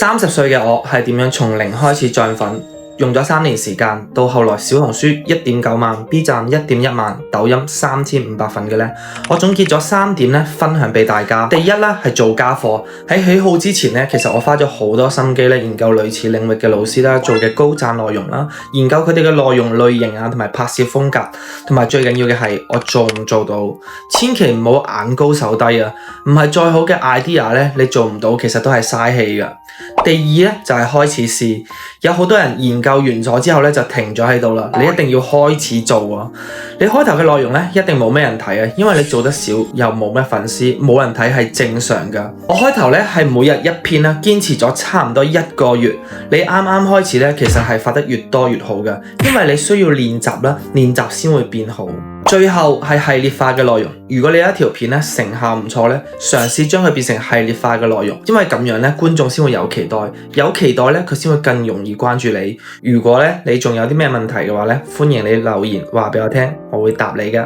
30歲嘅我係點樣從零開始漲粉，用咗3年時間，到後來小紅書1.9萬、B 站1.1萬、抖音3500粉嘅呢？我總結咗3點呢，分享俾大家。第一呢係做家課，喺起號之前呢，其實我花咗好多心機呢，研究類似領域嘅老師啦做嘅高讚內容啦，研究佢哋嘅內容類型啊，同埋拍攝風格，同埋最緊要嘅係我做唔做到。千祈唔好眼高手低啊！唔係再好嘅 idea 呢，你做唔到，其實都係嘥氣噶。第二呢，就係開始試，有好多人研究完咗之後呢，就停咗喺度啦。你一定要開始做啊！你開頭嘅內容呢，一定冇咩人睇啊，因為你做得少又冇咩粉絲，冇人睇係正常噶。我開頭呢，係每日一篇啦，堅持咗差唔多1個月。你啱啱開始呢，其實係發得越多越好噶，因為你需要練習啦，練習先會變好。最後係系列化嘅內容，如果你有一條片咧成效唔錯咧，嘗試將佢變成系列化嘅內容，因為咁樣咧觀眾先會有期待，有期待咧佢先會更容易關注你。如果咧你仲有啲咩問題嘅話咧，歡迎你留言話俾我聽，我會答你㗎。